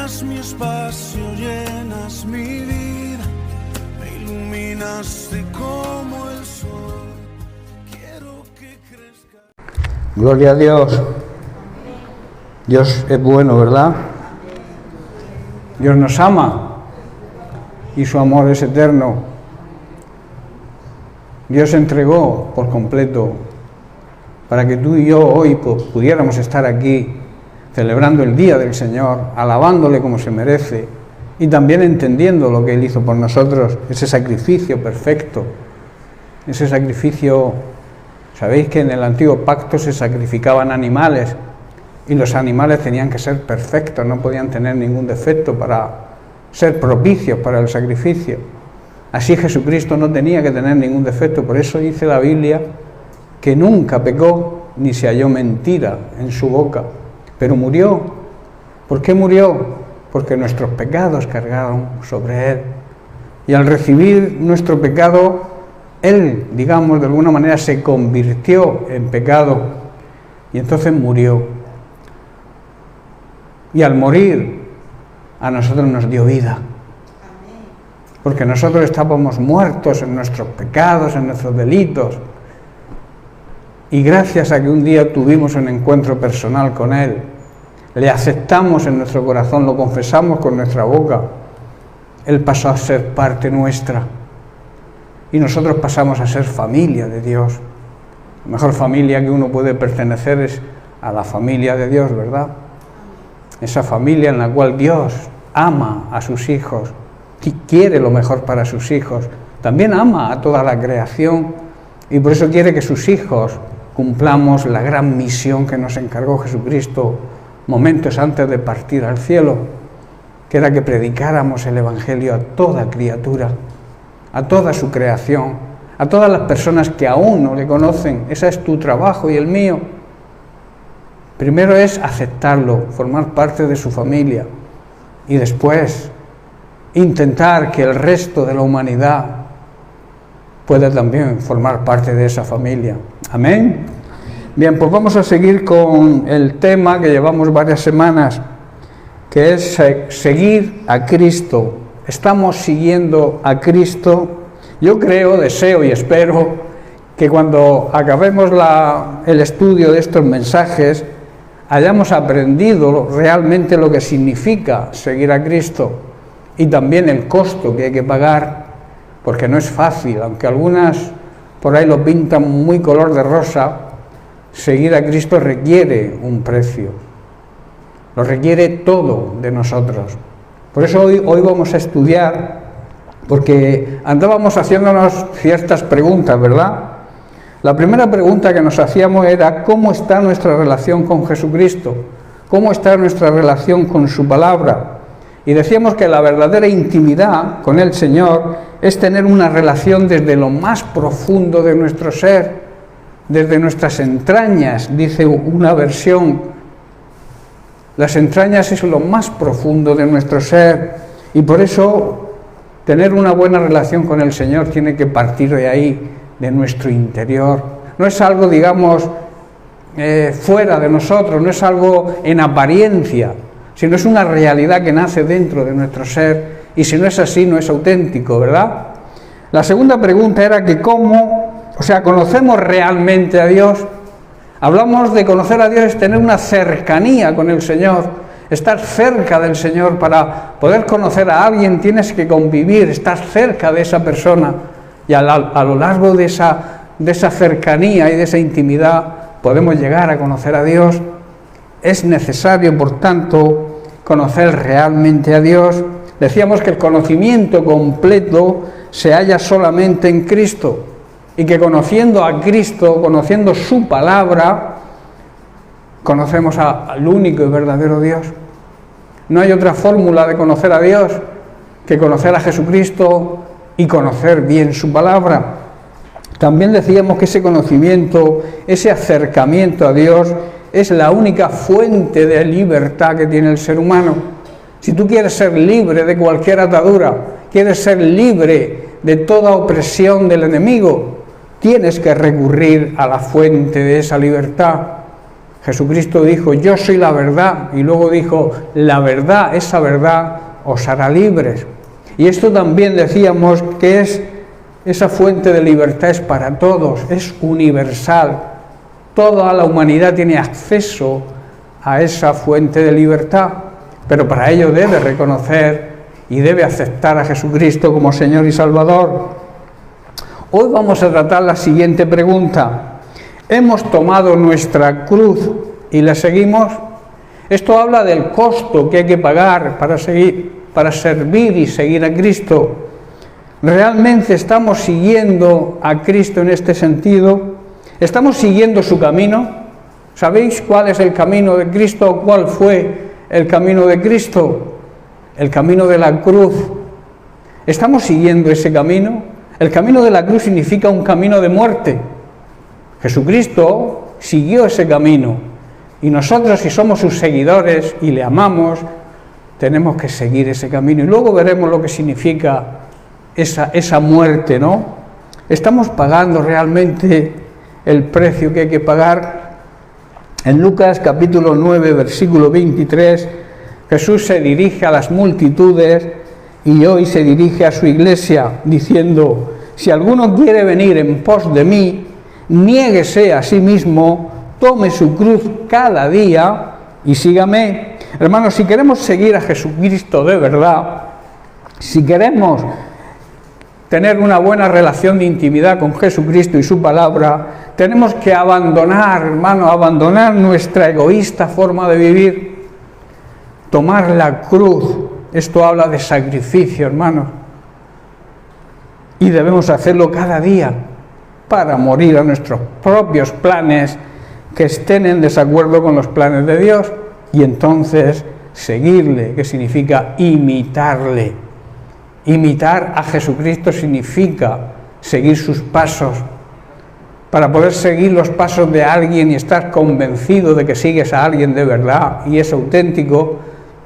llenas mi espacio, llenas mi vida, me iluminaste como el sol. Quiero que crezca. Gloria a Dios. Dios es bueno, ¿verdad? Dios nos ama y su amor es eterno. Dios se entregó por completo para que tú y yo hoy pudiéramos estar aquí celebrando el Día del Señor, alabándole como se merece y también entendiendo lo que Él hizo por nosotros, ese sacrificio perfecto, ese sacrificio. Sabéis que en el antiguo pacto se sacrificaban animales y los animales tenían que ser perfectos, no podían tener ningún defecto para ser propicios para el sacrificio. Así Jesucristo no tenía que tener ningún defecto, por eso dice la Biblia que nunca pecó ni se halló mentira en su boca, pero murió. ¿Por qué murió? Porque nuestros pecados cargaron sobre Él. Y al recibir nuestro pecado, Él, digamos, de alguna manera se convirtió en pecado y entonces murió. Y al morir, a nosotros nos dio vida. Porque nosotros estábamos muertos en nuestros pecados, en nuestros delitos. Y gracias a que un día tuvimos un encuentro personal con Él, le aceptamos en nuestro corazón, lo confesamos con nuestra boca, Él pasó a ser parte nuestra. Y nosotros pasamos a ser familia de Dios. La mejor familia que uno puede pertenecer es a la familia de Dios, ¿verdad? Esa familia en la cual Dios ama a sus hijos, y quiere lo mejor para sus hijos. También ama a toda la creación y por eso quiere que sus hijos cumplamos la gran misión que nos encargó Jesucristo momentos antes de partir al cielo, que era que predicáramos el Evangelio a toda criatura, a toda su creación, a todas las personas que aún no le conocen. Ese es tu trabajo y el mío. Primero es aceptarlo, formar parte de su familia y después intentar que el resto de la humanidad pueda también formar parte de esa familia. Amén. Bien, pues vamos a seguir con el tema que llevamos varias semanas, que es seguir a Cristo. Estamos siguiendo a Cristo. Yo creo, deseo y espero que cuando acabemos el estudio de estos mensajes hayamos aprendido realmente lo que significa seguir a Cristo y también el costo que hay que pagar, porque no es fácil, aunque algunas por ahí lo pintan muy color de rosa. Seguir a Cristo requiere un precio, lo requiere todo de nosotros. Por eso hoy vamos a estudiar, porque andábamos haciéndonos ciertas preguntas, ¿verdad? La primera pregunta que nos hacíamos era ¿cómo está nuestra relación con Jesucristo? ¿Cómo está nuestra relación con su palabra? Y decíamos que la verdadera intimidad con el Señor es tener una relación desde lo más profundo de nuestro ser, desde nuestras entrañas, dice una versión. Las entrañas es lo más profundo de nuestro ser y por eso tener una buena relación con el Señor tiene que partir de ahí, de nuestro interior. No es algo, digamos, fuera de nosotros, no es algo en apariencia, sino es una realidad que nace dentro de nuestro ser y si no es así no es auténtico, ¿verdad? La segunda pregunta era que ¿conocemos realmente a Dios? Hablamos de conocer a Dios, es tener una cercanía con el Señor, estar cerca del Señor. Para poder conocer a alguien tienes que convivir, estar cerca de esa persona y a lo largo de esa cercanía y de esa intimidad podemos llegar a conocer a Dios. Es necesario, por tanto, conocer realmente a Dios. Decíamos que el conocimiento completo se halla solamente en Cristo y que conociendo a Cristo, conociendo su palabra, conocemos al único y verdadero Dios. No hay otra fórmula de conocer a Dios que conocer a Jesucristo y conocer bien su palabra. También decíamos que ese conocimiento, ese acercamiento a Dios es la única fuente de libertad que tiene el ser humano. Si tú quieres ser libre de cualquier atadura, quieres ser libre de toda opresión del enemigo, tienes que recurrir a la fuente de esa libertad. Jesucristo dijo, yo soy la verdad, y luego dijo, la verdad, esa verdad os hará libres. Y esto también decíamos que esa fuente de libertad es para todos, es universal. Toda la humanidad tiene acceso a esa fuente de libertad, pero para ello debe reconocer y debe aceptar a Jesucristo como Señor y Salvador. Hoy vamos a tratar la siguiente pregunta. ¿Hemos tomado nuestra cruz y la seguimos? Esto habla del costo que hay que pagar para servir y seguir a Cristo. ¿Realmente estamos siguiendo a Cristo en este sentido? ¿Estamos siguiendo su camino? ¿Sabéis cuál es el camino de Cristo? ¿Cuál fue el camino de Cristo? El camino de la cruz. ¿Estamos siguiendo ese camino? El camino de la cruz significa un camino de muerte. Jesucristo siguió ese camino y nosotros, si somos sus seguidores y le amamos, tenemos que seguir ese camino. Y luego veremos lo que significa esa muerte, ¿no? ¿Estamos pagando realmente el precio que hay que pagar? En Lucas capítulo 9, versículo 23, Jesús se dirige a las multitudes y hoy se dirige a su iglesia diciendo, si alguno quiere venir en pos de mí, niéguese a sí mismo, tome su cruz cada día y sígame. Hermanos, si queremos seguir a Jesucristo de verdad, si queremos tener una buena relación de intimidad con Jesucristo y su palabra, tenemos que abandonar, hermano, abandonar nuestra egoísta forma de vivir, tomar la cruz. Esto habla de sacrificio, hermanos, y debemos hacerlo cada día para morir a nuestros propios planes que estén en desacuerdo con los planes de Dios y entonces seguirle, que significa imitarle. Imitar a Jesucristo significa seguir sus pasos. Para poder seguir los pasos de alguien y estar convencido de que sigues a alguien de verdad y es auténtico,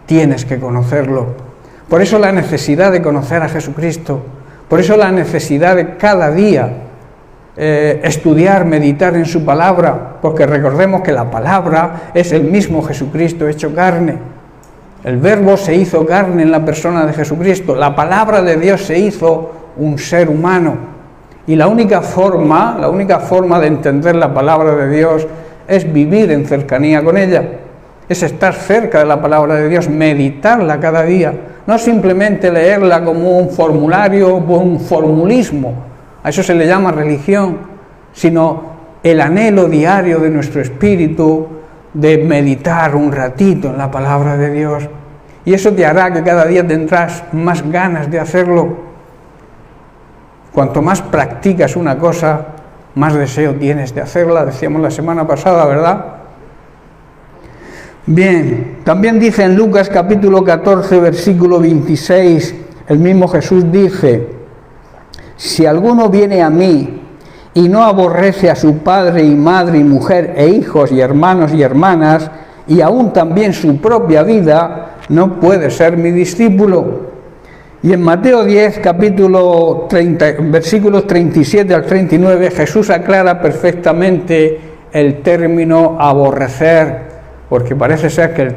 tienes que conocerlo. Por eso la necesidad de conocer a Jesucristo, por eso la necesidad de cada día estudiar, meditar en su palabra, porque recordemos que la palabra es el mismo Jesucristo hecho carne. El Verbo se hizo carne en la persona de Jesucristo, la palabra de Dios se hizo un ser humano. Y la única forma de entender la palabra de Dios es vivir en cercanía con ella, es estar cerca de la palabra de Dios, meditarla cada día, no simplemente leerla como un formulario o un formulismo, a eso se le llama religión, sino el anhelo diario de nuestro espíritu de meditar un ratito en la palabra de Dios. Y eso te hará que cada día tendrás más ganas de hacerlo. Cuanto más practicas una cosa, más deseo tienes de hacerla, decíamos la semana pasada, ¿verdad? Bien, también dice en Lucas capítulo 14, versículo 26, el mismo Jesús dice, si alguno viene a mí y no aborrece a su padre y madre y mujer e hijos y hermanos y hermanas, y aún también su propia vida, no puede ser mi discípulo. Y en Mateo 10, capítulo 30, versículos 37 al 39, Jesús aclara perfectamente el término aborrecer, porque parece ser que el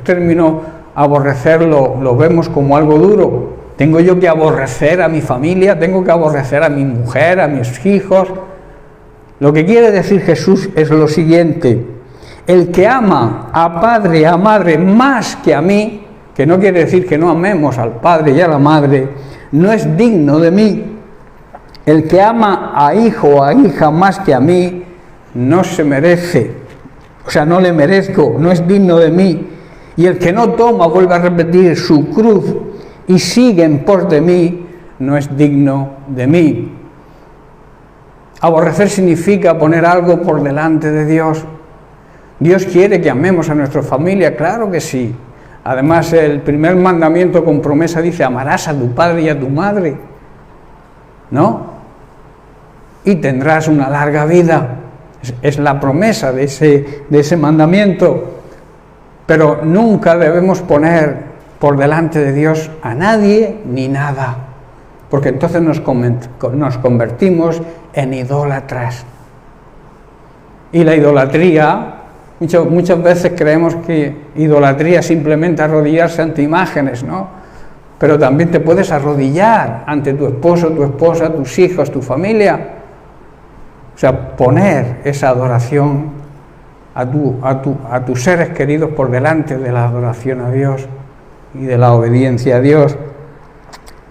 término aborrecer lo vemos como algo duro. ¿Tengo yo que aborrecer a mi familia? ¿Tengo que aborrecer a mi mujer, a mis hijos? Lo que quiere decir Jesús es lo siguiente: el que ama a padre y a madre más que a mí, que no quiere decir que no amemos al padre y a la madre, no es digno de mí. El que ama a hijo o a hija más que a mí, no se merece, o sea, no le merezco, no es digno de mí. Y el que no toma, vuelve a repetir, su cruz y sigue en pos de mí, no es digno de mí. Aborrecer significa poner algo por delante de Dios. Dios quiere que amemos a nuestra familia, claro que sí. Además, el primer mandamiento con promesa dice, amarás a tu padre y a tu madre, ¿no? Y tendrás una larga vida. Es la promesa de ese mandamiento. Pero nunca debemos poner por delante de Dios a nadie ni nada, porque entonces nos convertimos en idólatras. Y la idolatría Muchas veces creemos que idolatría es simplemente arrodillarse ante imágenes, ¿no? Pero también te puedes arrodillar ante tu esposo, tu esposa, tus hijos, tu familia. O sea, poner esa adoración a tus seres queridos por delante de la adoración a Dios y de la obediencia a Dios.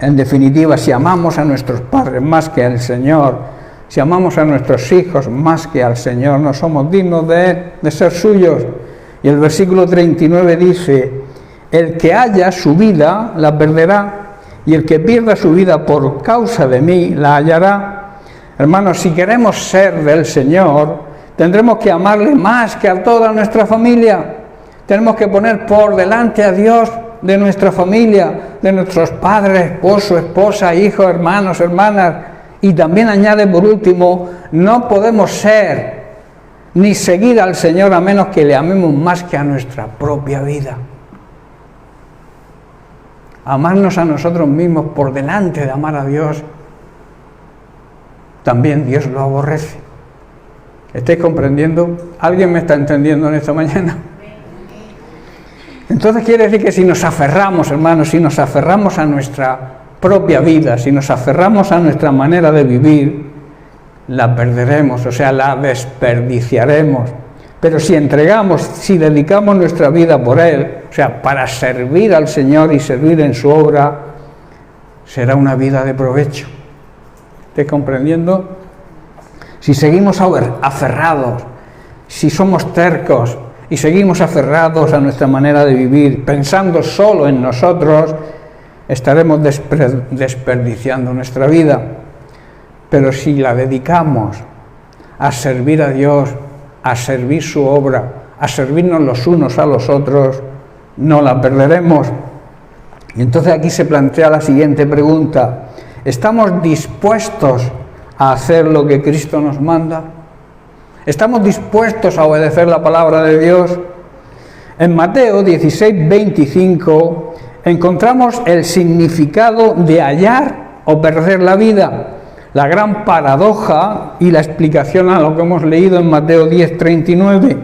En definitiva, si amamos a nuestros padres más que al Señor, si amamos a nuestros hijos más que al Señor, no somos dignos de Él, de ser suyos. Y el versículo 39 dice: el que haya su vida la perderá, y el que pierda su vida por causa de mí la hallará. Hermanos, si queremos ser del Señor, tendremos que amarle más que a toda nuestra familia. Tenemos que poner por delante a Dios de nuestra familia, de nuestros padres, esposo, esposa, hijos, hermanos, hermanas. Y también añade por último, no podemos ser ni seguir al Señor a menos que le amemos más que a nuestra propia vida. Amarnos a nosotros mismos por delante de amar a Dios, también Dios lo aborrece. ¿Estáis comprendiendo? ¿Alguien me está entendiendo en esta mañana? Entonces quiere decir que si nos aferramos, hermanos, si nos aferramos a nuestra propia vida, si nos aferramos a nuestra manera de vivir, la perderemos, o sea, la desperdiciaremos. Pero si entregamos, si dedicamos nuestra vida por Él, o sea, para servir al Señor y servir en su obra, será una vida de provecho. ¿Estáis comprendiendo? Si seguimos aferrados, si somos tercos y seguimos aferrados a nuestra manera de vivir, pensando solo en nosotros, estaremos desperdiciando nuestra vida. Pero si la dedicamos a servir a Dios, a servir su obra, a servirnos los unos a los otros, no la perderemos. Y entonces aquí se plantea la siguiente pregunta: ¿estamos dispuestos a hacer lo que Cristo nos manda? ¿Estamos dispuestos a obedecer la palabra de Dios? En Mateo 16:25 encontramos el significado de hallar o perder la vida, la gran paradoja y la explicación a lo que hemos leído en Mateo 10:39.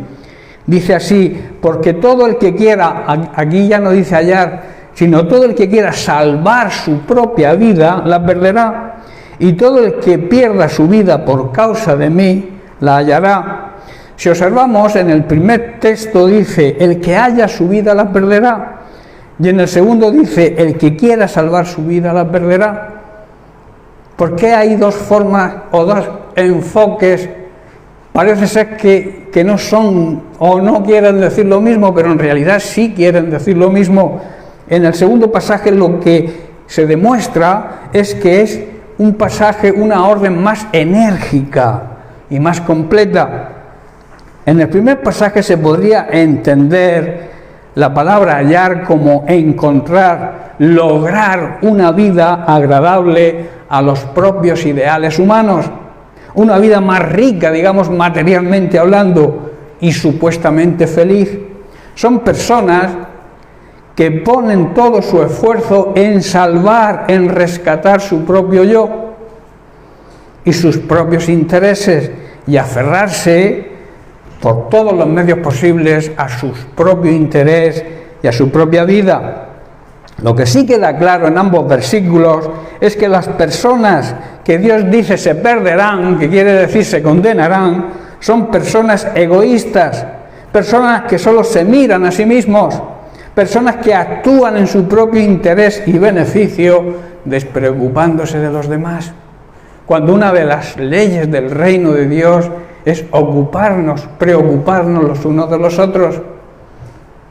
Dice así: porque todo el que quiera, aquí ya no dice hallar, sino todo el que quiera salvar su propia vida, la perderá, y todo el que pierda su vida por causa de mí, la hallará. Si observamos, en el primer texto dice: el que haya su vida la perderá. Y en el segundo dice: el que quiera salvar su vida la perderá. ¿Por qué hay dos formas o dos enfoques? Parece ser que no son o no quieren decir lo mismo, pero en realidad sí quieren decir lo mismo. En el segundo pasaje lo que se demuestra es que es un pasaje, una orden más enérgica y más completa. En el primer pasaje se podría entender la palabra hallar como encontrar, lograr una vida agradable a los propios ideales humanos, una vida más rica, digamos, materialmente hablando, y supuestamente feliz. Son personas que ponen todo su esfuerzo en salvar, en rescatar su propio yo y sus propios intereses, y aferrarse por todos los medios posibles a su propio interés y a su propia vida. Lo que sí queda claro en ambos versículos es que las personas que Dios dice se perderán, que quiere decir se condenarán, son personas egoístas, personas que solo se miran a sí mismos, personas que actúan en su propio interés y beneficio, despreocupándose de los demás. Cuando una de las leyes del reino de Dios es preocuparnos los unos de los otros.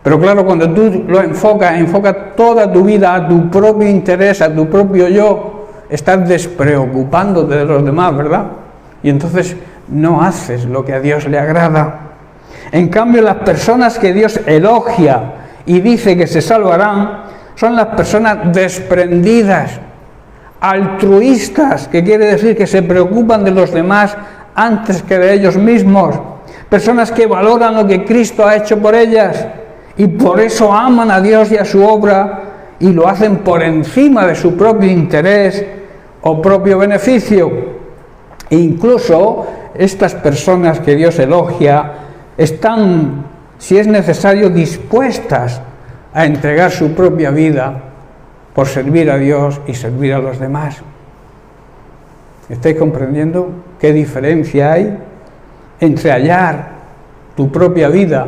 Pero claro, cuando tú lo enfocas toda tu vida a tu propio interés, a tu propio yo, estás despreocupándote de los demás, ¿verdad? Y entonces no haces lo que a Dios le agrada. En cambio, las personas que Dios elogia y dice que se salvarán son las personas desprendidas, altruistas, que quiere decir que se preocupan de los demás antes que de ellos mismos, personas que valoran lo que Cristo ha hecho por ellas y por eso aman a Dios y a su obra y lo hacen por encima de su propio interés o propio beneficio. E incluso estas personas que Dios elogia están, si es necesario, dispuestas a entregar su propia vida por servir a Dios y servir a los demás. ¿Estáis comprendiendo qué diferencia hay entre hallar tu propia vida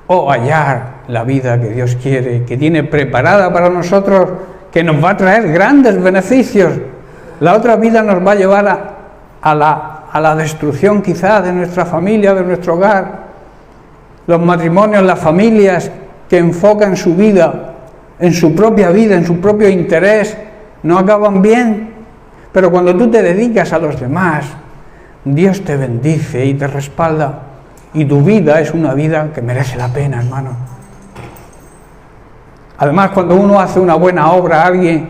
o hallar la vida que Dios quiere, que tiene preparada para nosotros, que nos va a traer grandes beneficios? La otra vida nos va a llevar a la destrucción quizá de nuestra familia, de nuestro hogar. Los matrimonios, las familias que enfocan su vida en su propia vida, en su propio interés, no acaban bien. Pero cuando tú te dedicas a los demás, Dios te bendice y te respalda, y tu vida es una vida que merece la pena, hermano. Además, cuando uno hace una buena obra a alguien,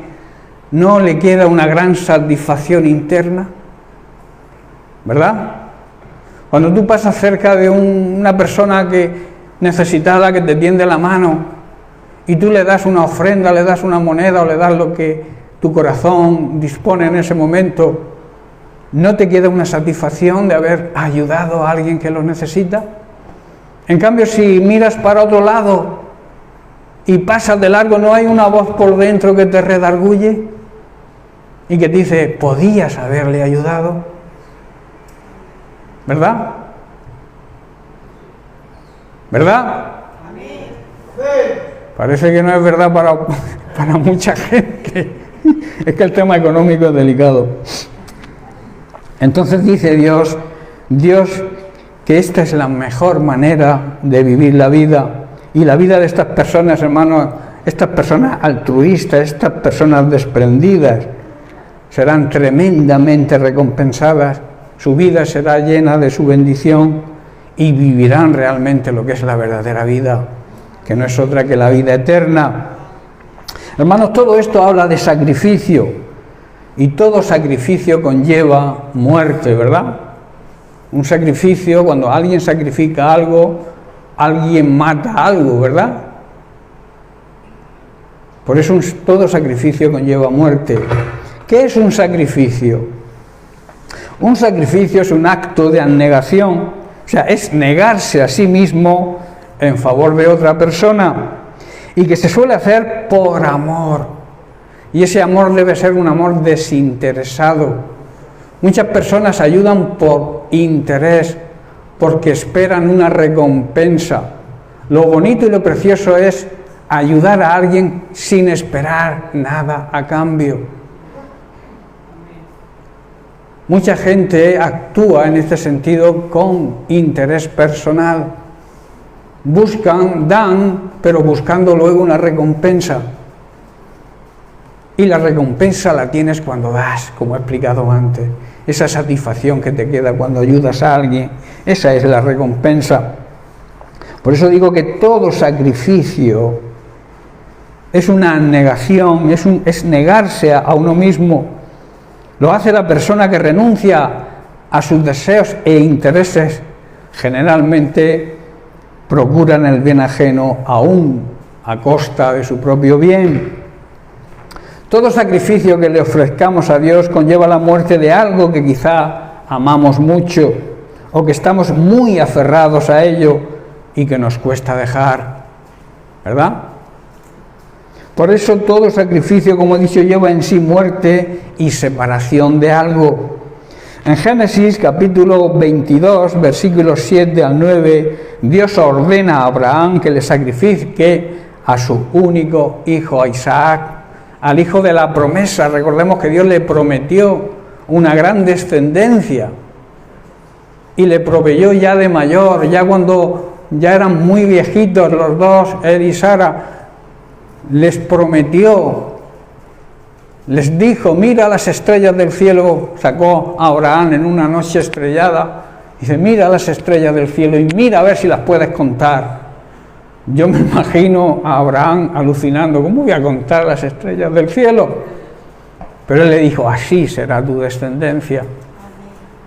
¿no le queda una gran satisfacción interna? ¿Verdad? Cuando tú pasas cerca de una persona necesitada que te tiende la mano y tú le das una ofrenda, le das una moneda o le das lo que tu corazón dispone en ese momento, ¿no te queda una satisfacción de haber ayudado a alguien que lo necesita? En cambio, si miras para otro lado y pasas de largo, ¿no hay una voz por dentro que te redarguye y que te dice, podías haberle ayudado? ¿Verdad? ¿Verdad? Parece que no es verdad para mucha gente. Es que el tema económico es delicado. Entonces dice Dios que esta es la mejor manera de vivir la vida. Y la vida de estas personas, hermanos, estas personas altruistas, estas personas desprendidas, serán tremendamente recompensadas. Su vida será llena de su bendición y vivirán realmente lo que es la verdadera vida, que no es otra que la vida eterna. Hermanos, todo esto habla de sacrificio, y todo sacrificio conlleva muerte, ¿verdad? Un sacrificio, cuando alguien sacrifica algo, alguien mata algo, ¿verdad? Por eso todo sacrificio conlleva muerte. ¿Qué es un sacrificio? Un sacrificio es un acto de abnegación, o sea, es negarse a sí mismo en favor de otra persona, y que se suele hacer por amor, y ese amor debe ser un amor desinteresado. Muchas personas ayudan por interés, porque esperan una recompensa. Lo bonito y lo precioso es ayudar a alguien sin esperar nada a cambio. Mucha gente actúa en este sentido con interés personal. Buscan, dan, pero buscando luego una recompensa. Y la recompensa la tienes cuando das, como he explicado antes. Esa satisfacción que te queda cuando ayudas a alguien, esa es la recompensa. Por eso digo que todo sacrificio es una negación, es negarse a uno mismo. Lo hace la persona que renuncia a sus deseos e intereses. Generalmente procuran el bien ajeno aún a costa de su propio bien. Todo sacrificio que le ofrezcamos a Dios conlleva la muerte de algo que quizá amamos mucho o que estamos muy aferrados a ello y que nos cuesta dejar, ¿verdad? Por eso todo sacrificio, como he dicho, lleva en sí muerte y separación de algo. En Génesis capítulo 22, versículos 7 al 9, Dios ordena a Abraham que le sacrifique a su único hijo, a Isaac, al hijo de la promesa. Recordemos que Dios le prometió una gran descendencia y le proveyó ya de mayor, ya cuando ya eran muy viejitos los dos, él y Sara, les prometió, les dijo, mira las estrellas del cielo. Sacó a Abraham en una noche estrellada, dice, mira las estrellas del cielo y mira a ver si las puedes contar. Yo me imagino a Abraham alucinando, ¿cómo voy a contar las estrellas del cielo? Pero él le dijo, así será tu descendencia.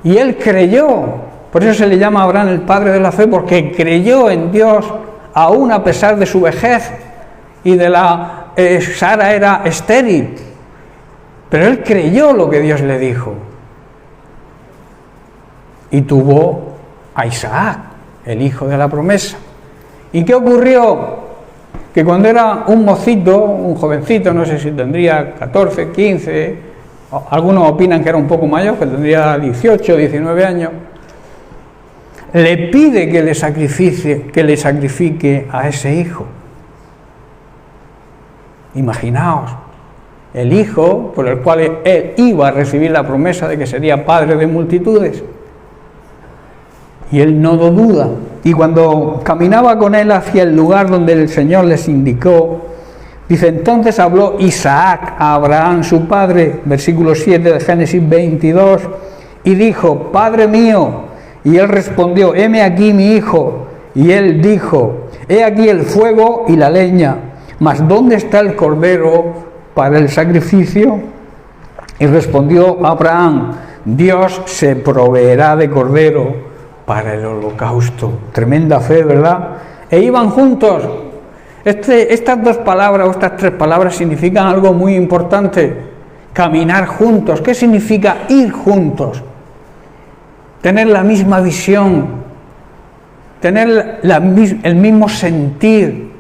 Y él creyó, por eso se le llama a Abraham el padre de la fe, porque creyó en Dios, aún a pesar de su vejez, y de Sara era estéril. Pero él creyó lo que Dios le dijo. Y tuvo a Isaac, el hijo de la promesa. ¿Y qué ocurrió? Que cuando era un mocito, un jovencito, no sé si tendría 14, 15, algunos opinan que era un poco mayor, que tendría 18, 19 años, le pide que le sacrifique a ese hijo. Imaginaos, el hijo por el cual él iba a recibir la promesa de que sería padre de multitudes. Y él no lo duda. Y cuando caminaba con él hacia el lugar donde el Señor les indicó, dice, entonces habló Isaac a Abraham su padre, versículo 7 de Génesis 22, y dijo, Padre mío. Y él respondió, heme aquí mi hijo. Y él dijo, he aquí el fuego y la leña, mas ¿dónde está el cordero para el sacrificio? Y respondió Abraham, Dios se proveerá de cordero para el holocausto. Tremenda fe, ¿verdad? E iban juntos. Estas dos palabras o estas tres palabras significan algo muy importante. Caminar juntos. ¿Qué significa ir juntos? Tener la misma visión, tener el mismo sentir,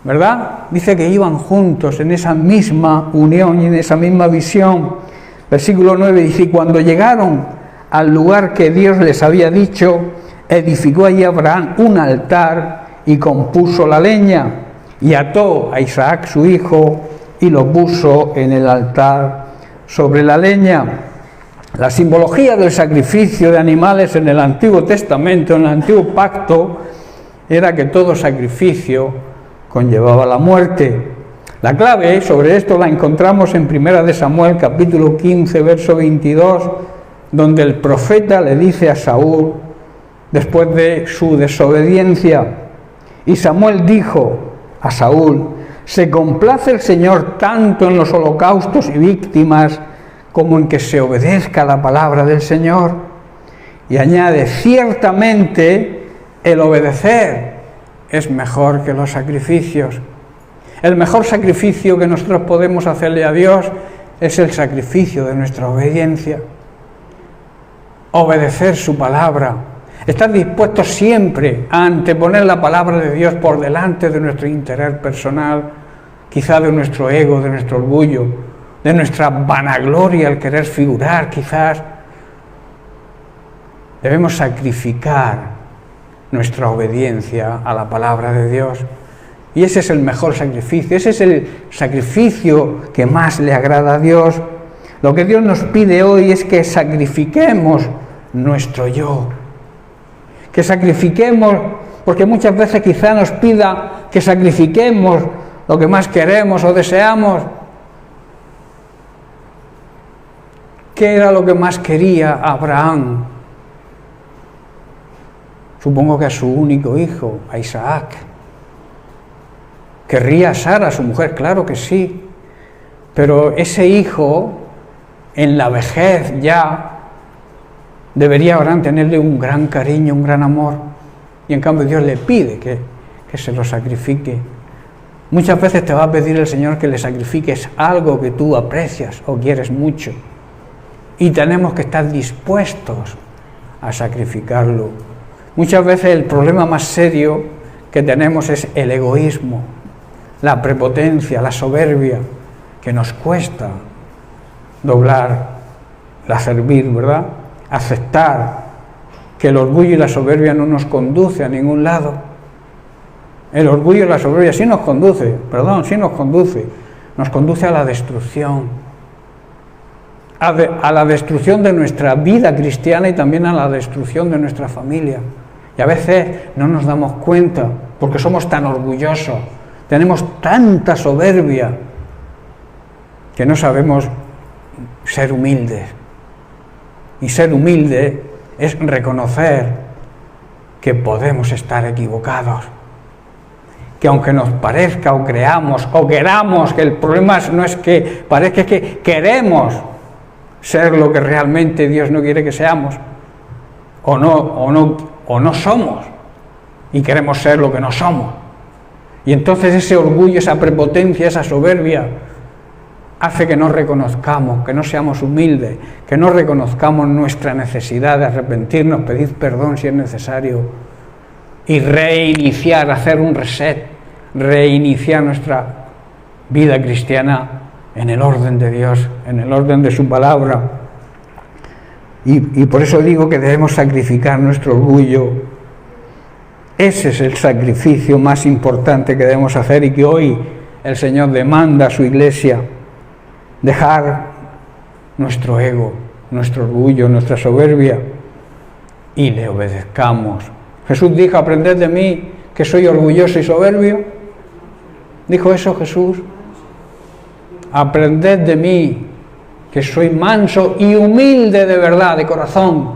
¿verdad? Dice que iban juntos en esa misma unión y en esa misma visión. Versículo 9 dice, cuando llegaron al lugar que Dios les había dicho, edificó allí Abraham un altar y compuso la leña, y ató a Isaac su hijo y lo puso en el altar sobre la leña. La simbología del sacrificio de animales en el Antiguo Testamento, en el Antiguo Pacto, era que todo sacrificio conllevaba la muerte. La clave sobre esto la encontramos en 1 de Samuel, capítulo 15, verso 22, donde el profeta le dice a Saúl, después de su desobediencia, y Samuel dijo a Saúl, se complace el Señor tanto en los holocaustos y víctimas, como en que se obedezca la palabra del Señor. Y añade, ciertamente el obedecer es mejor que los sacrificios. El mejor sacrificio que nosotros podemos hacerle a Dios es el sacrificio de nuestra obediencia. Obedecer su palabra. Estar dispuestos siempre a anteponer la palabra de Dios por delante de nuestro interés personal, quizá de nuestro ego, de nuestro orgullo, de nuestra vanagloria, el querer figurar quizás. Debemos sacrificar nuestra obediencia a la palabra de Dios. Y ese es el mejor sacrificio, ese es el sacrificio que más le agrada a Dios. Lo que Dios nos pide hoy es que sacrifiquemos nuestro yo. Que sacrifiquemos, porque muchas veces quizá nos pida que sacrifiquemos lo que más queremos o deseamos. ¿Qué era lo que más quería Abraham? Supongo que a su único hijo, a Isaac. ¿Querría a Sara, su mujer? Claro que sí. Pero ese hijo, en la vejez ya, debería Abraham tenerle un gran cariño, un gran amor. Y en cambio Dios le pide que se lo sacrifique. Muchas veces te va a pedir el Señor que le sacrifiques algo que tú aprecias o quieres mucho. Y tenemos que estar dispuestos a sacrificarlo. Muchas veces el problema más serio que tenemos es el egoísmo, la prepotencia, la soberbia, que nos cuesta doblar, la servir, ¿verdad? Aceptar que el orgullo y la soberbia no nos conduce a ningún lado. El orgullo y la soberbia sí nos conduce a la destrucción. A la destrucción de nuestra vida cristiana y también a la destrucción de nuestra familia. Y a veces no nos damos cuenta porque somos tan orgullosos, tenemos tanta soberbia que no sabemos ser humildes. Y ser humilde es reconocer que podemos estar equivocados. Que aunque nos parezca o creamos o queramos, que el problema no es que parezca, es que queremos ser lo que realmente Dios no quiere que seamos, o no somos, y queremos ser lo que no somos. Y entonces ese orgullo, esa prepotencia, esa soberbia hace que no reconozcamos, que no seamos humildes, que no reconozcamos nuestra necesidad de arrepentirnos, pedir perdón si es necesario y reiniciar, hacer un reset, reiniciar nuestra vida cristiana en el orden de Dios, en el orden de su palabra. Y por eso digo que debemos sacrificar nuestro orgullo. Ese es el sacrificio más importante que debemos hacer y que hoy el Señor demanda a su iglesia. Dejar nuestro ego, nuestro orgullo, nuestra soberbia y le obedezcamos. Jesús dijo: aprended de mí, que soy orgulloso y soberbio. ¿Dijo eso Jesús? Aprended de mí, que soy manso y humilde de verdad, de corazón,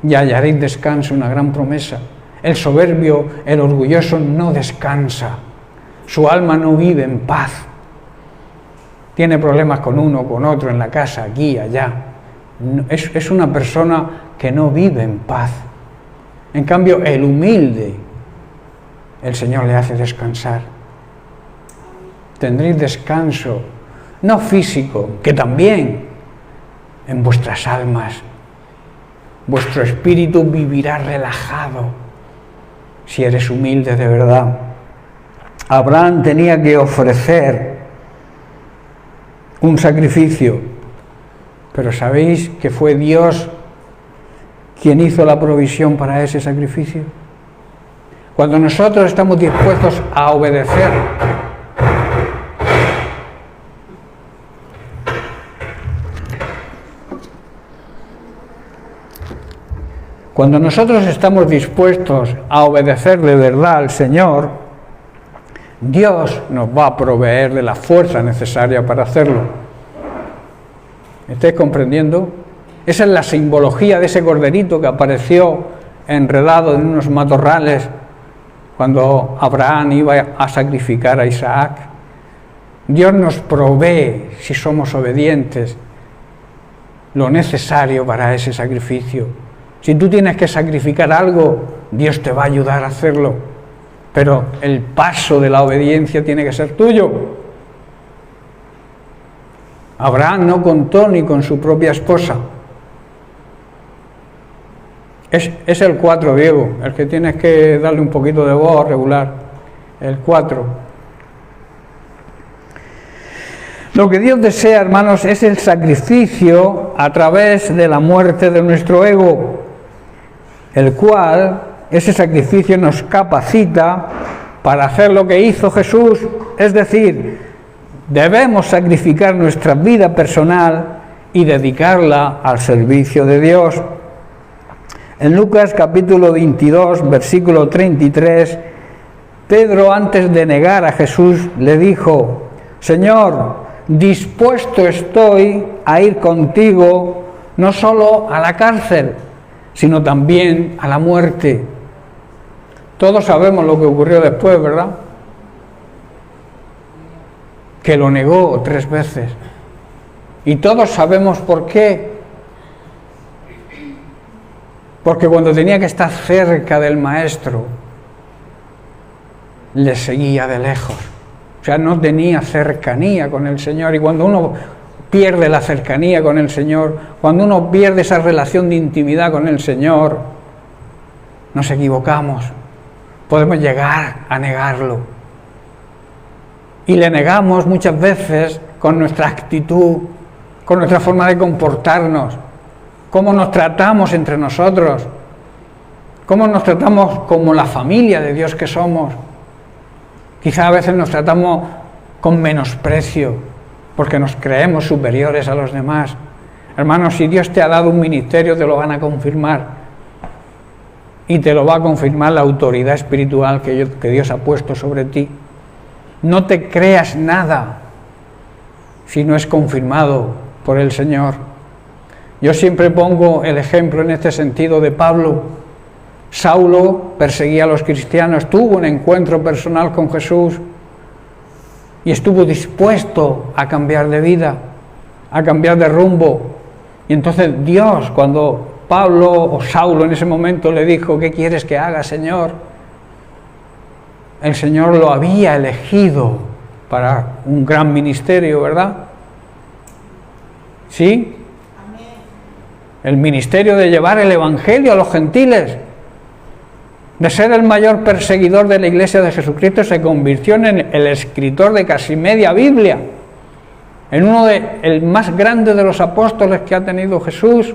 y hallaréis descanso, una gran promesa. El soberbio, el orgulloso no descansa, su alma no vive en paz. Tiene problemas con uno, con otro, en la casa, aquí, allá. Es una persona que no vive en paz. En cambio, el humilde, el Señor le hace descansar. Tendréis descanso, no físico, que también, en vuestras almas. Vuestro espíritu vivirá relajado si eres humilde de verdad. Abraham tenía que ofrecer un sacrificio, pero ¿sabéis que fue Dios quien hizo la provisión para ese sacrificio? Cuando nosotros estamos dispuestos a obedecer, cuando nosotros estamos dispuestos a obedecer de verdad al Señor, Dios nos va a proveer de la fuerza necesaria para hacerlo. ¿Me estáis comprendiendo? Esa es la simbología de ese corderito que apareció enredado en unos matorrales cuando Abraham iba a sacrificar a Isaac. Dios nos provee, si somos obedientes, lo necesario para ese sacrificio. Si tú tienes que sacrificar algo, Dios te va a ayudar a hacerlo. Pero el paso de la obediencia tiene que ser tuyo. Abraham no contó ni con su propia esposa. Es el 4, Diego, el que tienes que darle un poquito de voz regular. El 4. Lo que Dios desea, hermanos, es el sacrificio a través de la muerte de nuestro ego, el cual, ese sacrificio nos capacita para hacer lo que hizo Jesús, es decir, debemos sacrificar nuestra vida personal y dedicarla al servicio de Dios. En Lucas capítulo 22, versículo 33, Pedro, antes de negar a Jesús, le dijo: Señor, dispuesto estoy a ir contigo no solo a la cárcel, sino también a la muerte. Todos sabemos lo que ocurrió después, ¿verdad? Que lo negó 3 veces. Y todos sabemos por qué. Porque cuando tenía que estar cerca del Maestro, le seguía de lejos. O sea, no tenía cercanía con el Señor. Y cuando uno pierde la cercanía con el Señor, cuando uno pierde esa relación de intimidad con el Señor, nos equivocamos. Podemos llegar a negarlo. Y le negamos muchas veces con nuestra actitud, con nuestra forma de comportarnos, cómo nos tratamos entre nosotros, cómo nos tratamos como la familia de Dios que somos. Quizá a veces nos tratamos con menosprecio, porque nos creemos superiores a los demás. Hermanos, si Dios te ha dado un ministerio, te lo van a confirmar. Y te lo va a confirmar la autoridad espiritual que Dios ha puesto sobre ti. No te creas nada si no es confirmado por el Señor. Yo siempre pongo el ejemplo en este sentido de Pablo. Saulo perseguía a los cristianos, tuvo un encuentro personal con Jesús y estuvo dispuesto a cambiar de vida, a cambiar de rumbo. Y entonces Dios, cuando Pablo o Saulo en ese momento le dijo: ¿qué quieres que haga, Señor? El Señor lo había elegido para un gran ministerio, ¿verdad? ¿Sí? El ministerio de llevar el Evangelio a los gentiles, de ser el mayor perseguidor de la Iglesia de Jesucristo, se convirtió en el escritor de casi media Biblia, en el más grande de los apóstoles que ha tenido Jesús.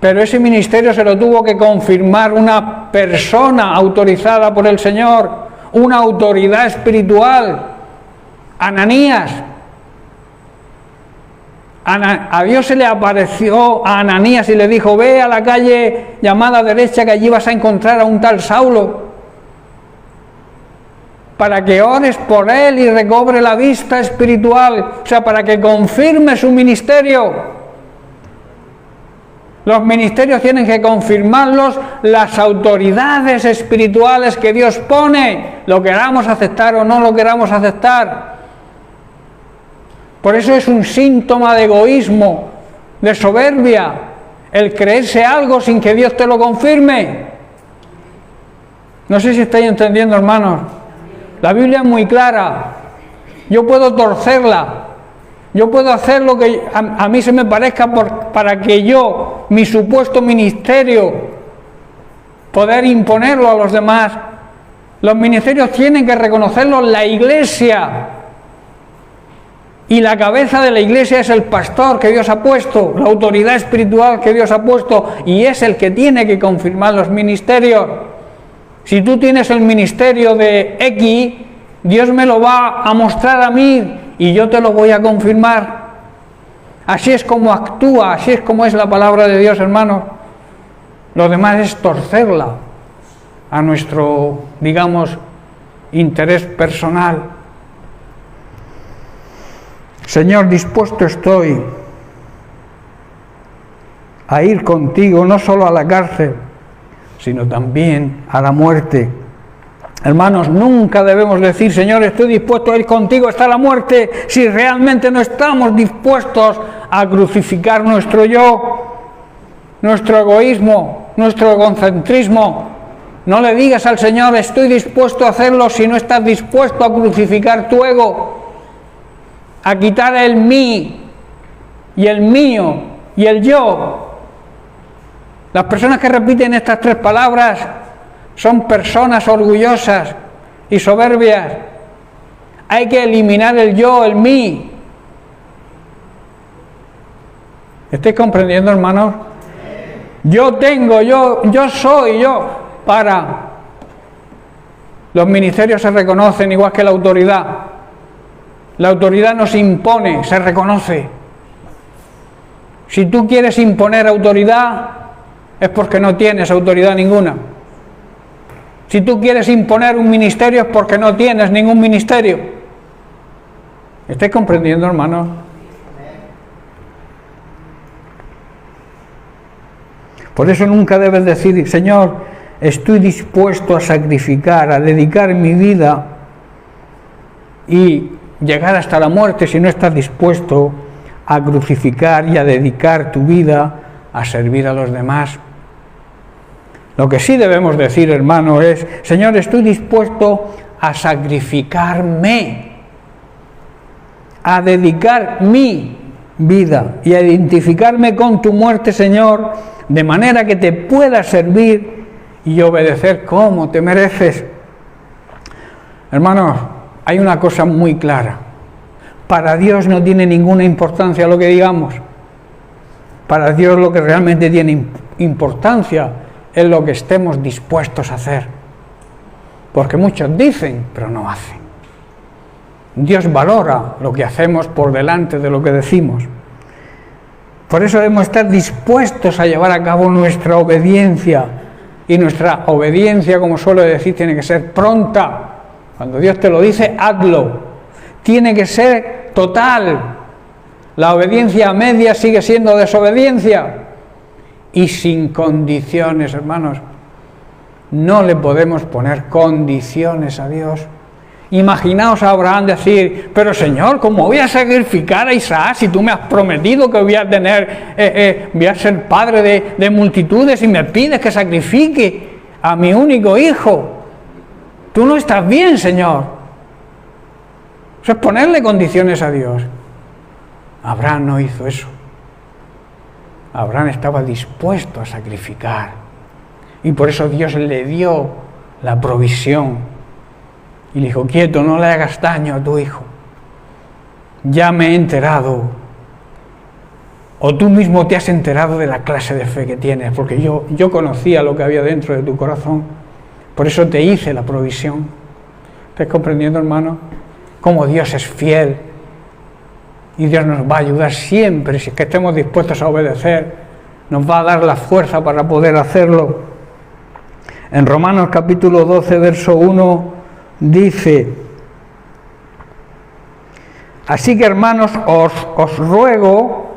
Pero ese ministerio se lo tuvo que confirmar una persona autorizada por el Señor, una autoridad espiritual, Ananías. A Dios se le apareció a Ananías y le dijo: ve a la calle llamada derecha, que allí vas a encontrar a un tal Saulo, para que ores por él y recobre la vista espiritual, o sea, para que confirme su ministerio. Los ministerios tienen que confirmarlos las autoridades espirituales que Dios pone, lo queramos aceptar o no lo queramos aceptar. Por eso es un síntoma de egoísmo, de soberbia, el creerse algo sin que Dios te lo confirme. No sé si estáis entendiendo, hermanos. La Biblia es muy clara. Yo puedo torcerla. Yo puedo hacer lo que a mí se me parezca para que yo, mi supuesto ministerio, poder imponerlo a los demás. Los ministerios tienen que reconocerlo la Iglesia. Y la cabeza de la Iglesia es el pastor que Dios ha puesto, la autoridad espiritual que Dios ha puesto, y es el que tiene que confirmar los ministerios. Si tú tienes el ministerio de X, Dios me lo va a mostrar a mí y yo te lo voy a confirmar. Así es como actúa, así es como es la palabra de Dios, hermanos. Lo demás es torcerla a nuestro, digamos, interés personal. Señor, dispuesto estoy a ir contigo, no solo a la cárcel, sino también a la muerte. Hermanos, nunca debemos decir: Señor, estoy dispuesto a ir contigo hasta la muerte, si realmente no estamos dispuestos a crucificar nuestro yo, nuestro egoísmo, nuestro egocentrismo. No le digas al Señor: estoy dispuesto a hacerlo, si no estás dispuesto a crucificar tu ego, a quitar el mí y el mío y el yo. Las personas que repiten estas tres palabras son personas orgullosas y soberbias. Hay que eliminar el yo, el mí. ¿Estáis comprendiendo, hermanos? Yo tengo, yo soy, yo. Los ministerios se reconocen igual que la autoridad. La autoridad no se impone, se reconoce. Si tú quieres imponer autoridad, es porque no tienes autoridad ninguna. Si tú quieres imponer un ministerio, es porque no tienes ningún ministerio. ¿Estáis comprendiendo, hermanos? Por eso nunca debes decir: Señor, estoy dispuesto a sacrificar, a dedicar mi vida y llegar hasta la muerte, si no estás dispuesto a crucificar y a dedicar tu vida a servir a los demás. Lo que sí debemos decir, hermano, es: Señor, estoy dispuesto a sacrificarme, a dedicar mi vida y a identificarme con tu muerte, Señor, de manera que te pueda servir y obedecer como te mereces. Hermanos, hay una cosa muy clara: para Dios no tiene ninguna importancia lo que digamos. Para Dios lo que realmente tiene importancia es lo que estemos dispuestos a hacer. Porque muchos dicen, pero no hacen. Dios valora lo que hacemos por delante de lo que decimos. Por eso debemos estar dispuestos a llevar a cabo nuestra obediencia. Y nuestra obediencia, como suelo decir, tiene que ser pronta. Cuando Dios te lo dice, hazlo. Tiene que ser total. La obediencia a medias sigue siendo desobediencia. Y sin condiciones, hermanos. No le podemos poner condiciones a Dios. Imaginaos a Abraham decir: pero Señor, ¿cómo voy a sacrificar a Isaac si tú me has prometido que voy a ser padre de multitudes y me pides que sacrifique a mi único hijo? Tú no estás bien, Señor. Eso es ponerle condiciones a Dios. Abraham no hizo eso. Abraham estaba dispuesto a sacrificar. Y por eso Dios le dio la provisión. Y le dijo, quieto, no le hagas daño a tu hijo. Ya me he enterado. O tú mismo te has enterado de la clase de fe que tienes, porque yo conocía lo que había dentro de tu corazón. Por eso te hice la provisión. ¿Estás comprendiendo, hermano? Cómo Dios es fiel. Y Dios nos va a ayudar siempre, si es que estemos dispuestos a obedecer. Nos va a dar la fuerza para poder hacerlo. En Romanos capítulo 12, verso 1, dice: así que, hermanos, os ruego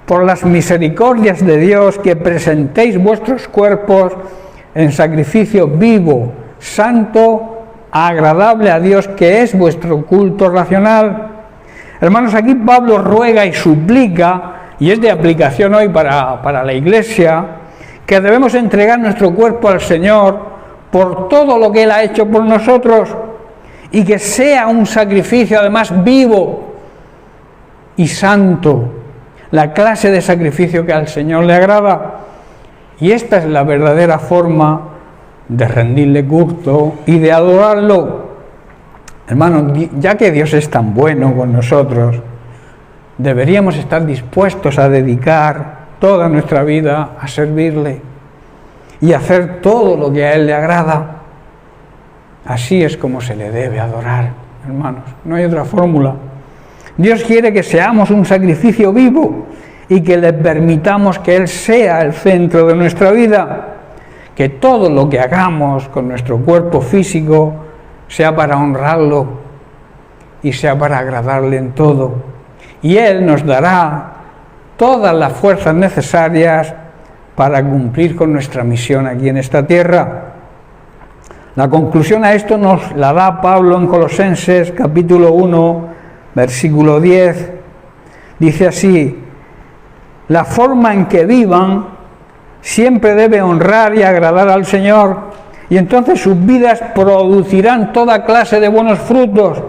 por las misericordias de Dios que presentéis vuestros cuerpos en sacrificio vivo, santo, agradable a Dios, que es vuestro culto racional. Hermanos, aquí Pablo ruega y suplica, y es de aplicación hoy para la Iglesia, que debemos entregar nuestro cuerpo al Señor por todo lo que Él ha hecho por nosotros, y que sea un sacrificio además vivo y santo, la clase de sacrificio que al Señor le agrada. Y esta es la verdadera forma de rendirle culto y de adorarlo. Hermanos, ya que Dios es tan bueno con nosotros, deberíamos estar dispuestos a dedicar toda nuestra vida a servirle y hacer todo lo que a Él le agrada. Así es como se le debe adorar, hermanos. No hay otra fórmula. Dios quiere que seamos un sacrificio vivo y que le permitamos que Él sea el centro de nuestra vida. Que todo lo que hagamos con nuestro cuerpo físico sea para honrarlo y sea para agradarle en todo. Y Él nos dará todas las fuerzas necesarias para cumplir con nuestra misión aquí en esta tierra. La conclusión a esto nos la da Pablo en Colosenses capítulo 1, versículo 10. Dice así: la forma en que vivan siempre debe honrar y agradar al Señor, y entonces sus vidas producirán toda clase de buenos frutos.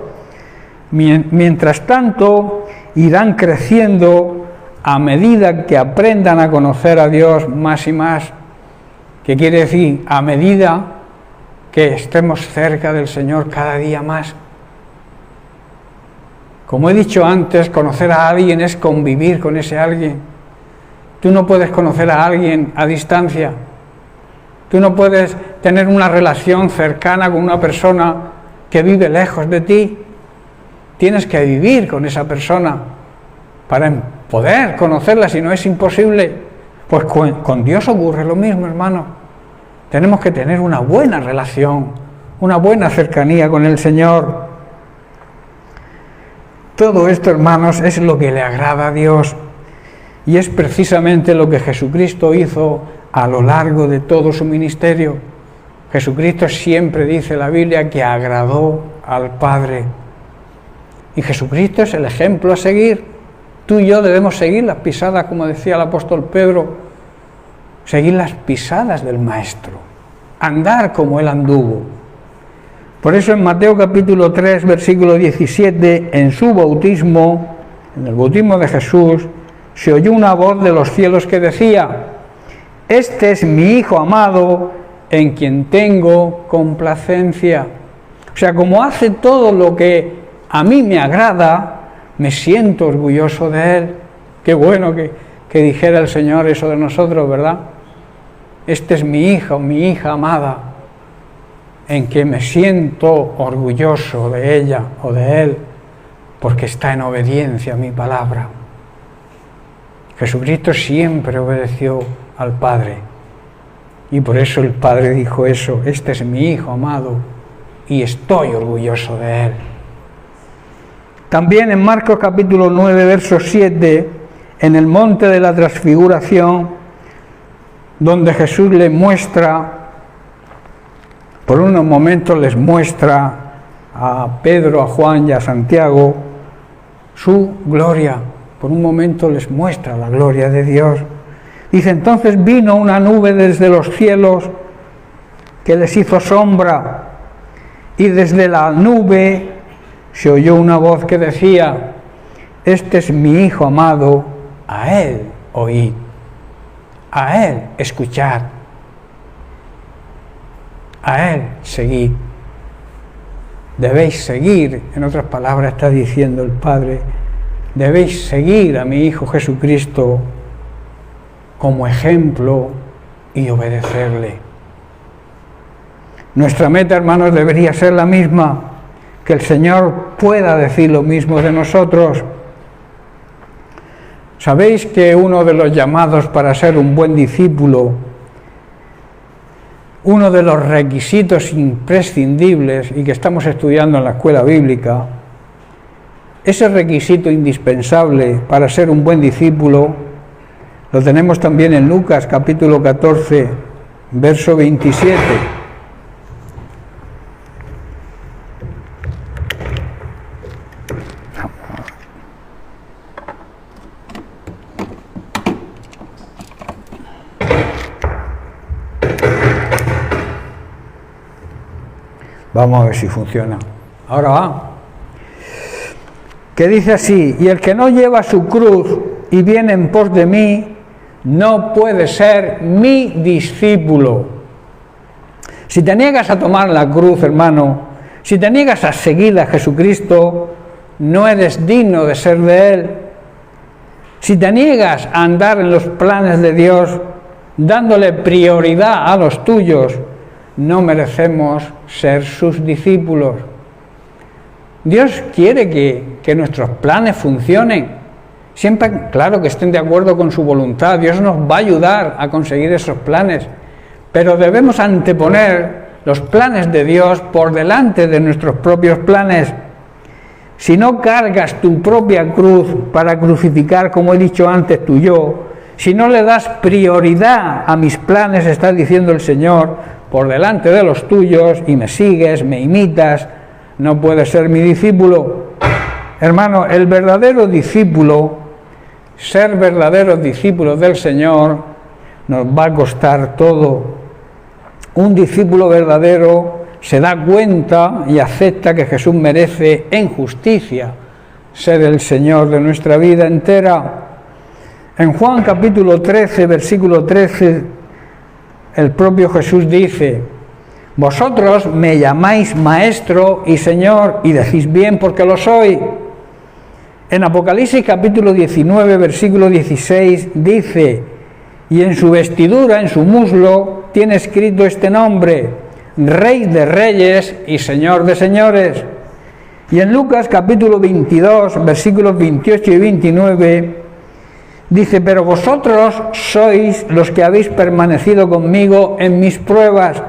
Mientras tanto, irán creciendo a medida que aprendan a conocer a Dios más y más. ¿Qué quiere decir? A medida que estemos cerca del Señor cada día más. Como he dicho antes, conocer a alguien es convivir con ese alguien. Tú no puedes conocer a alguien a distancia. Tú no puedes tener una relación cercana con una persona que vive lejos de ti. Tienes que vivir con esa persona para poder conocerla, si no es imposible. Pues con Dios ocurre lo mismo, hermano. Tenemos que tener una buena relación, una buena cercanía con el Señor. Todo esto, hermanos, es lo que le agrada a Dios. Y es precisamente lo que Jesucristo hizo a lo largo de todo su ministerio. Jesucristo siempre dice la Biblia que agradó al Padre. Y Jesucristo es el ejemplo a seguir. Tú y yo debemos seguir las pisadas, como decía el apóstol Pedro, seguir las pisadas del Maestro, andar como Él anduvo. Por eso en Mateo capítulo 3, versículo 17, en su bautismo, en el bautismo de Jesús, se oyó una voz de los cielos que decía: este es mi Hijo amado, en quien tengo complacencia. O sea, como hace todo lo que a mí me agrada, me siento orgulloso de Él. Qué bueno que dijera el Señor eso de nosotros, ¿verdad? Este es mi hijo, mi hija amada, en que me siento orgulloso de ella o de él, porque está en obediencia a mi palabra. Jesucristo siempre obedeció al Padre, y por eso el Padre dijo eso: este es mi Hijo amado, y estoy orgulloso de Él. También en Marcos capítulo 9, verso 7, en el monte de la transfiguración, donde Jesús le muestra, por unos momentos les muestra a Pedro, a Juan y a Santiago su gloria. Por un momento les muestra la gloria de Dios. Dice: entonces vino una nube desde los cielos que les hizo sombra, y desde la nube se oyó una voz que decía: este es mi Hijo amado, a Él oíd, a Él escuchad, a Él seguid. Debéis seguir, en otras palabras está diciendo el Padre, debéis seguir a mi Hijo Jesucristo como ejemplo y obedecerle. Nuestra meta, hermanos, debería ser la misma, que el Señor pueda decir lo mismo de nosotros. ¿Sabéis que uno de los llamados para ser un buen discípulo, uno de los requisitos imprescindibles y que estamos estudiando en la escuela bíblica, ese requisito indispensable para ser un buen discípulo, lo tenemos también en Lucas capítulo 14, verso 27. Vamos a ver si funciona. Ahora va. Que dice así: y el que no lleva su cruz y viene en pos de mí, no puede ser mi discípulo. Si te niegas a tomar la cruz, hermano, si te niegas a seguir a Jesucristo, no eres digno de ser de Él. Si te niegas a andar en los planes de Dios, dándole prioridad a los tuyos, no merecemos ser sus discípulos. Dios quiere que nuestros planes funcionen, siempre, claro, que estén de acuerdo con su voluntad. Dios nos va a ayudar a conseguir esos planes, pero debemos anteponer los planes de Dios por delante de nuestros propios planes. Si no cargas tu propia cruz para crucificar, como he dicho antes, tu yo, si no le das prioridad a mis planes, está diciendo el Señor, por delante de los tuyos, y me sigues, me imitas, no puedes ser mi discípulo. Hermano, el verdadero discípulo, ser verdaderos discípulos del Señor, nos va a costar todo. Un discípulo verdadero se da cuenta y acepta que Jesús merece en justicia ser el Señor de nuestra vida entera. En Juan capítulo 13, versículo 13, el propio Jesús dice: vosotros me llamáis Maestro y Señor, y decís bien porque lo soy. En Apocalipsis capítulo 19, versículo 16 dice: y en su vestidura, en su muslo, tiene escrito este nombre: Rey de Reyes y Señor de Señores. Y en Lucas capítulo 22, versículos 28 y 29, dice: pero vosotros sois los que habéis permanecido conmigo en mis pruebas.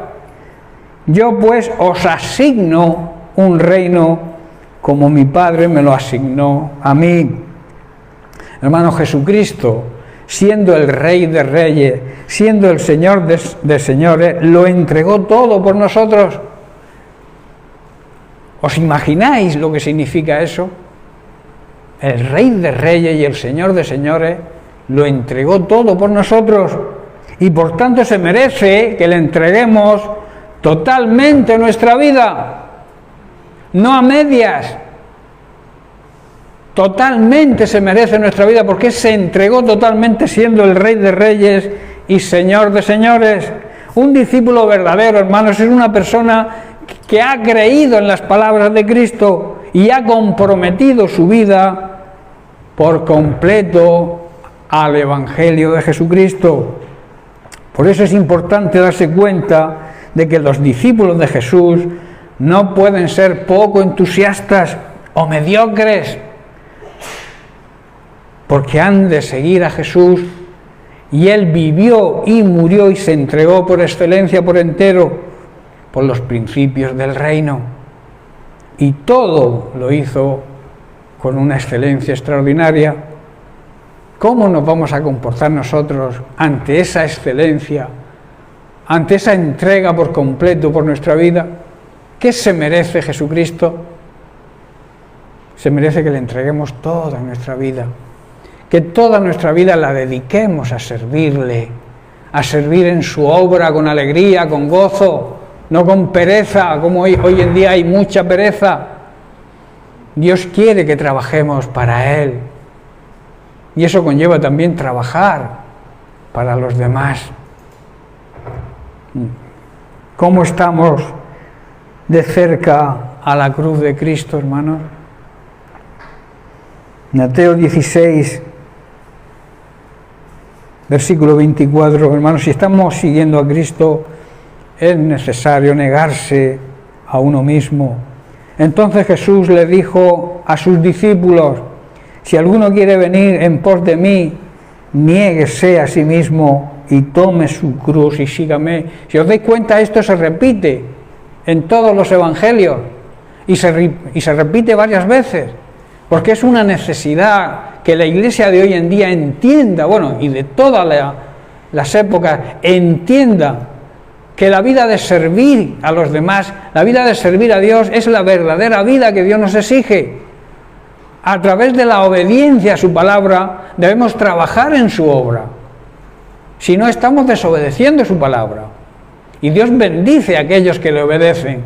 Yo pues os asigno un reino como mi Padre me lo asignó a mí. Hermano, Jesucristo, siendo el Rey de Reyes, siendo el Señor de Señores, lo entregó todo por nosotros. ¿Os imagináis lo que significa eso? El Rey de Reyes y el Señor de Señores lo entregó todo por nosotros, y por tanto se merece que le entreguemos totalmente nuestra vida, no a medias. Totalmente se merece nuestra vida, porque se entregó totalmente siendo el Rey de Reyes y Señor de Señores. Un discípulo verdadero, hermanos, es una persona que ha creído en las palabras de Cristo y ha comprometido su vida por completo al Evangelio de Jesucristo. Por eso es importante darse cuenta de que los discípulos de Jesús no pueden ser poco entusiastas o mediocres, porque han de seguir a Jesús, y Él vivió y murió y se entregó por excelencia, por entero, por los principios del reino, y todo lo hizo con una excelencia extraordinaria. ¿Cómo nos vamos a comportar nosotros ante esa excelencia, ante esa entrega por completo por nuestra vida? ¿Qué se merece Jesucristo? Se merece que le entreguemos toda nuestra vida, que toda nuestra vida la dediquemos a servirle, a servir en su obra con alegría, con gozo, no con pereza, como hoy en día hay mucha pereza. Dios quiere que trabajemos para Él. Y eso conlleva también trabajar para los demás. ¿Cómo estamos de cerca a la cruz de Cristo, hermanos? Mateo 16, versículo 24, hermanos, si estamos siguiendo a Cristo, es necesario negarse a uno mismo. Entonces Jesús le dijo a sus discípulos: si alguno quiere venir en pos de mí, niéguese a sí mismo y tome su cruz y sígame. Si os dais cuenta, esto se repite en todos los evangelios y se repite varias veces, porque es una necesidad que la Iglesia de hoy en día entienda, bueno, y de todas las épocas, entienda que la vida de servir a los demás, la vida de servir a Dios, es la verdadera vida que Dios nos exige. A través de la obediencia a su palabra debemos trabajar en su obra. Si no, estamos desobedeciendo su palabra. Y Dios bendice a aquellos que le obedecen.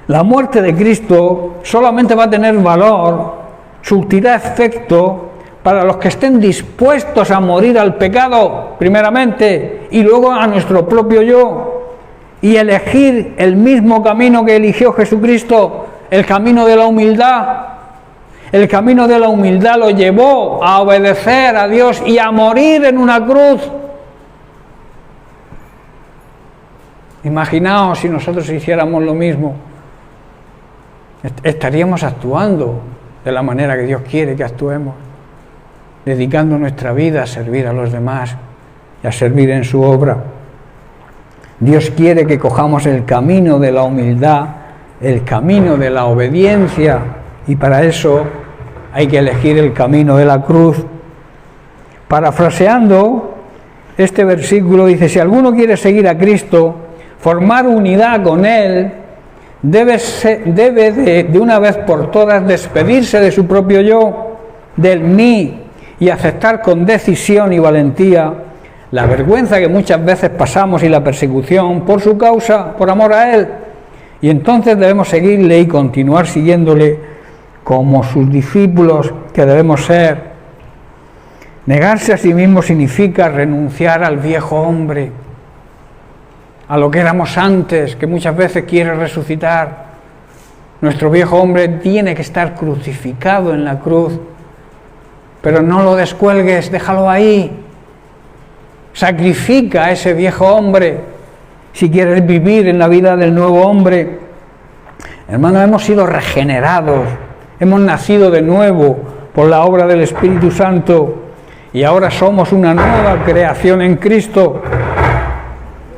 La muerte de Cristo solamente va a tener valor, surtirá efecto para los que estén dispuestos a morir al pecado, primeramente, y luego a nuestro propio yo, y elegir el mismo camino que eligió Jesucristo, el camino de la humildad. El camino de la humildad lo llevó a obedecer a Dios y a morir en una cruz. Imaginaos si nosotros hiciéramos lo mismo. Estaríamos actuando de la manera que Dios quiere que actuemos, dedicando nuestra vida a servir a los demás y a servir en su obra. Dios quiere que cojamos el camino de la humildad, el camino de la obediencia, y para eso hay que elegir el camino de la cruz. Parafraseando este versículo, dice: si alguno quiere seguir a Cristo, formar unidad con Él, debe de una vez por todas despedirse de su propio yo, del mí, y aceptar con decisión y valentía la vergüenza que muchas veces pasamos y la persecución por su causa, por amor a Él. Y entonces debemos seguirle y continuar siguiéndole como sus discípulos que debemos ser. Negarse a sí mismo significa renunciar al viejo hombre, a lo que éramos antes, que muchas veces quiere resucitar. Nuestro viejo hombre tiene que estar crucificado en la cruz, pero no lo descuelgues, déjalo ahí. Sacrifica a ese viejo hombre si quieres vivir en la vida del nuevo hombre. Hermanos, hemos sido regenerados, hemos nacido de nuevo por la obra del Espíritu Santo y ahora somos una nueva creación en Cristo.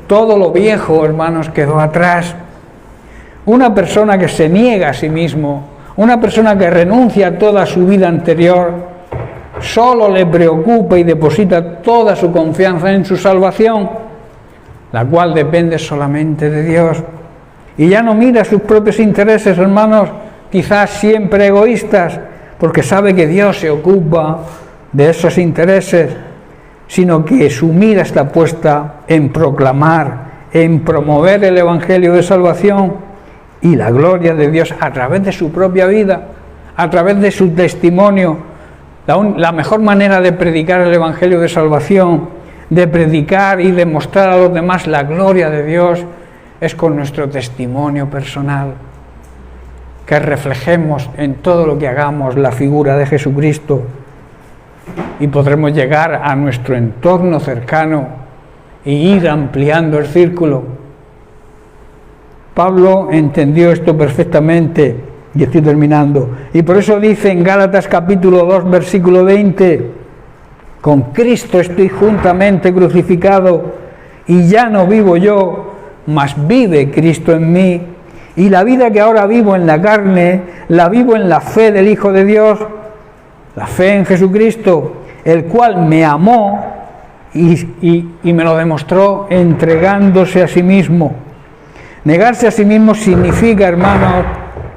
Todo lo viejo, hermanos, quedó atrás. Una persona que se niega a sí mismo, una persona que renuncia a toda su vida anterior, solo le preocupa y deposita toda su confianza en su salvación, la cual depende solamente de Dios. Y ya no mira sus propios intereses, hermanos, quizás siempre egoístas, porque sabe que Dios se ocupa de esos intereses, sino que su mira está puesta en proclamar, en promover el Evangelio de salvación y la gloria de Dios a través de su propia vida, a través de su testimonio. La mejor manera de predicar el Evangelio de salvación, de predicar y demostrar a los demás la gloria de Dios, es con nuestro testimonio personal, que reflejemos en todo lo que hagamos la figura de Jesucristo, y podremos llegar a nuestro entorno cercano e ir ampliando el círculo. Pablo entendió esto perfectamente, y estoy terminando, y por eso dice en Gálatas capítulo 2 versículo 20: con Cristo estoy juntamente crucificado, y ya no vivo yo, mas vive Cristo en mí, y la vida que ahora vivo en la carne, la vivo en la fe del Hijo de Dios, la fe en Jesucristo, el cual me amó y me lo demostró entregándose a sí mismo. Negarse a sí mismo significa, hermanos,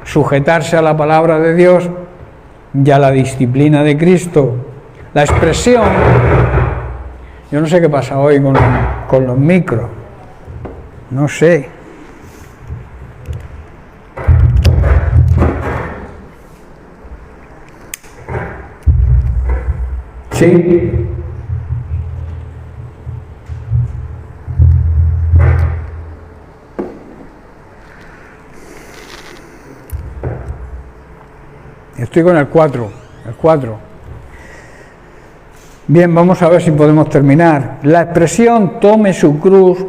sujetarse a la palabra de Dios y a la disciplina de Cristo. La expresión, yo no sé qué pasa hoy con los micros, no sé. Sí. Estoy con el 4. El 4. Bien, vamos a ver si podemos terminar. La expresión tome su cruz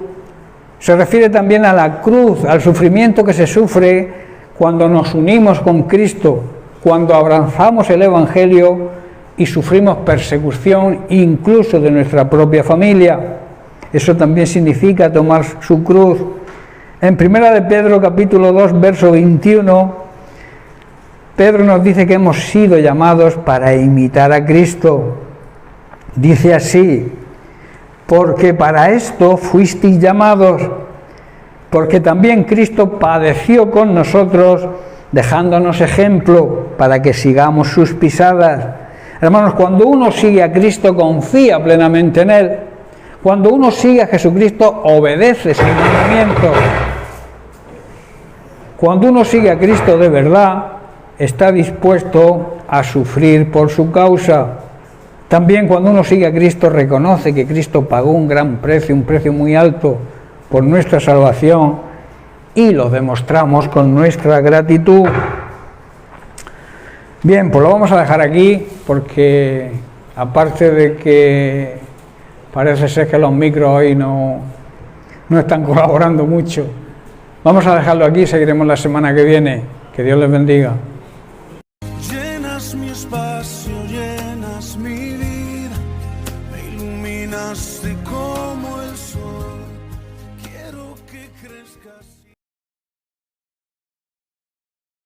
se refiere también a la cruz, al sufrimiento que se sufre cuando nos unimos con Cristo, cuando abrazamos el Evangelio y sufrimos persecución incluso de nuestra propia familia. Eso también significa tomar su cruz. En 1 de Pedro capítulo 2, verso 21, Pedro nos dice que hemos sido llamados para imitar a Cristo. Dice así: porque para esto fuisteis llamados, porque también Cristo padeció con nosotros, dejándonos ejemplo para que sigamos sus pisadas. Hermanos, cuando uno sigue a Cristo, confía plenamente en Él. Cuando uno sigue a Jesucristo, obedece sin mandamiento. Cuando uno sigue a Cristo de verdad, está dispuesto a sufrir por su causa. También cuando uno sigue a Cristo, reconoce que Cristo pagó un gran precio, un precio muy alto por nuestra salvación, y lo demostramos con nuestra gratitud. Bien, pues lo vamos a dejar aquí, porque aparte de que parece ser que los micros hoy no están colaborando mucho, vamos a dejarlo aquí y seguiremos la semana que viene. Que Dios les bendiga. Llenas mi espacio, llenas mi vida, me iluminaste como el sol, quiero que crezcas.